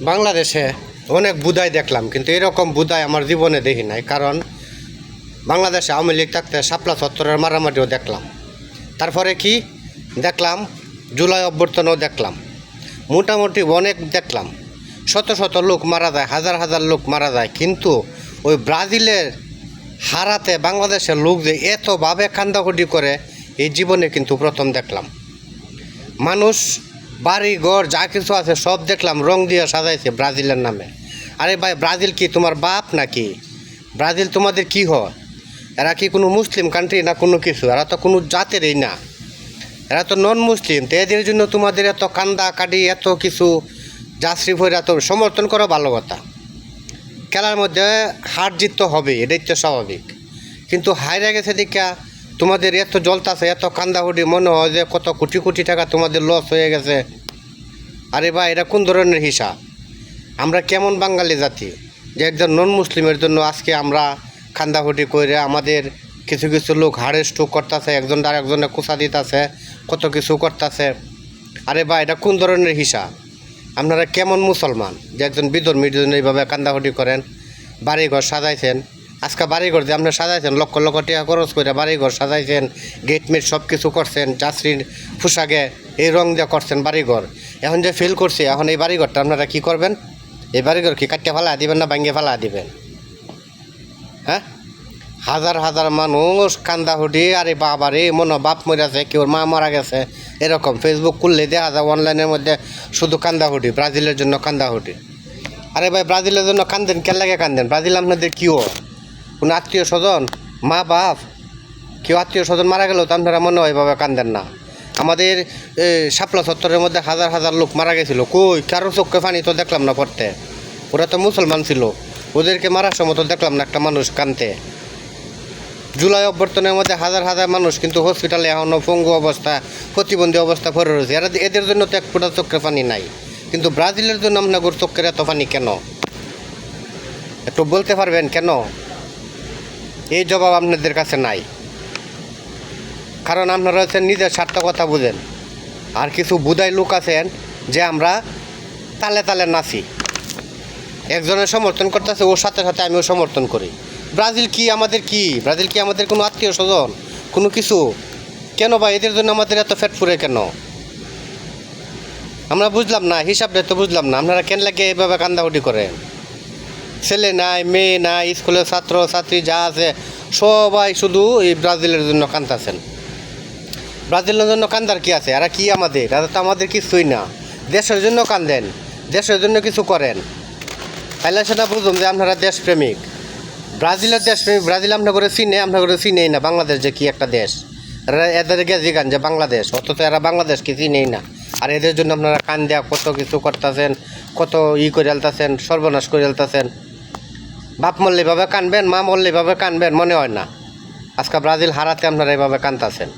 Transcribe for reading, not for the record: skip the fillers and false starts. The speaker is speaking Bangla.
বাংলাদেশে অনেক বুদাই দেখলাম, কিন্তু এরকম বুদাই আমার জীবনে দেখি নাই। কারণ বাংলাদেশে আওয়ামী লীগ থাকতে শাপলা চত্বরের মারামারিও দেখলাম, তারপরে কি দেখলাম, জুলাই অভ্যর্থনও দেখলাম, মোটামুটি অনেক দেখলাম। শত শত লোক মারা যায়, হাজার হাজার লোক মারা যায়, কিন্তু ওই ব্রাজিলের হারাতে বাংলাদেশের লোক যে এতভাবে কান্দাকুটি করে এই জীবনে কিন্তু প্রথম দেখলাম। মানুষ বাড়ি ঘর যা কিছু আছে সব দেখলাম রং দিয়ে সাজাইছে ব্রাজিলের নামে। আরে ভাই, ব্রাজিল কি তোমার বাপ নাকি? ব্রাজিল তোমাদের কি হয়? এরা কি কোনো মুসলিম কান্ট্রি না কোনো কিছু? এরা তো কোনো জাতেরই না, এরা তো নন মুসলিম। তো এদের জন্য তোমাদের এত কান্দা কাটি, এত কিছু যাত্রী ভরে এত সমর্থন করো, ভালো কথা। খেলার মধ্যে হার জিত তো হবে, এটাই তো স্বাভাবিক, কিন্তু হাইরা গেছে দেখা তোমাদের এত জ্বলতাছে, এত কান্দাহুডি, মনে হয় যে কত কোটি কোটি টাকা তোমাদের লস হয়ে গেছে। আরে ভাই, এটা কোন ধরনের হিসাব? আমরা কেমন বাঙালি জাতি যে একজন নন মুসলিমের জন্য আজকে আমরা কান্দাহুডি করে আমাদের কিছু কিছু লোক হাড়ে স্ট্রোক করতেছে, একজন আর একজনে কুচা দিতেছে, কত কিছু করতেছে। আরে ভাই, এটা কোন ধরনের হিসাব? আপনারা কেমন মুসলমান যে একজন বিধর্মীর জন্য এইভাবে কান্দাকুটি করেন? বাড়িঘর সাজাইছেন, আজকে বাড়িঘর যে আপনি সাজাইছেন, লক্ষ লক্ষ টাকা খরচ করে বাড়িঘর সাজাইছেন, গেট মেট সব কিছু করছেন, যাত্রীর পোশাকে এই রং দিয়ে করছেন বাড়িঘর। এখন যে ফেল করছে, এখন এই বাড়িঘরটা আপনারা কী করবেন? এই বাড়িঘর কি কাটতে ফেলা দিবেন না ভাঙ্গে ফেলা দিবেন? হ্যাঁ, হাজার হাজার মানুষ কান্দাহুডি, আরে বাবারে মনে বাপ মরেছে, কেউ মা মারা গেছে, এরকম ফেসবুক খুললে দেখা যায় অনলাইনের মধ্যে শুধু কান্দাহুডি, ব্রাজিলের জন্য কান্দাহুডি। আরে ভাই, ব্রাজিলের জন্য কান্দেন, কেন লাগে কান্দেন? ব্রাজিল আপনাদের কী হয়? কোনো আত্মীয় স্বজন, মা বাপ, কেউ আত্মীয় স্বজন মারা গেলেও তো আপনারা মনে হয় এভাবে কান্দেন না। আমাদের শাপলা চত্বরের মধ্যে হাজার হাজার লোক মারা গেছিলো, কই কারো চোখে পানি তো দেখলাম না পড়তে। ওরা তো মুসলমান ছিল, ওদেরকে মারার সময় তো দেখলাম না একটা মানুষ কানতে। জুলাই অভ্যর্থনের মধ্যে হাজার হাজার মানুষ কিন্তু হসপিটালে এখনও পঙ্গু অবস্থা, প্রতিবন্ধী অবস্থা পড়ে রয়েছে। এদের জন্য তো এক ফোঁটা চোখের পানি নাই, কিন্তু ব্রাজিলের জন্য আপনার চোখের এত পানি কেন? একটু বলতে পারবেন কেন? এই জবাব আপনাদের কাছে নাই, কারণ আপনারা হচ্ছেন নিজের স্বার্থ কথা বুঝেন। আর কিছু বুদাই লোক আছেন যে আমরা তালে তালে নাচি, একজনের সমর্থন করতেছে, ওর সাথে সাথে আমিও সমর্থন করি। ব্রাজিল কি আমাদের কি? ব্রাজিল কি আমাদের কোনো আত্মীয় স্বজন, কোনো কিছু? কেন ভাই এদের জন্য আমাদের এত ফ্যাট ফুরে কেন? আমরা বুঝলাম না, হিসাবটা তো বুঝলাম না। আপনারা কেন লাগে এভাবে কান্দাকুটি করেন? ছেলে নাই, মেয়ে নাই, স্কুলের ছাত্র ছাত্রী যা আছে সবাই শুধু এই ব্রাজিলের জন্য কান্দাছেন। ব্রাজিলের জন্য কান্দার কি আছে? এরা কি আমাদের? এরা তো আমাদের কিছুই না। দেশের জন্য কান্দেন, দেশের জন্য কিছু করেন, তাইলে সেটা বুঝুন যে আপনারা দেশপ্রেমিক। ব্রাজিলের দেশপ্রেমিক। ব্রাজিল আপনার করে চিনে, আপনার করে চিনেই না বাংলাদেশ যে কি একটা দেশ। এদেরকে জিগান যে বাংলাদেশ, অথচ এরা বাংলাদেশকে চিনেই না। আর এদের জন্য আপনারা কান দেয়া কত কিছু করতেছেন, কত করে আলতেছেন, সর্বনাশ করে আলতেছেন। বাপ মরলে এভাবে কানবেন, মা মরলে এভাবে কানবেন? মনে হয় না। আজকে ব্রাজিল হারাতে আপনারা এভাবে কানতেছেন।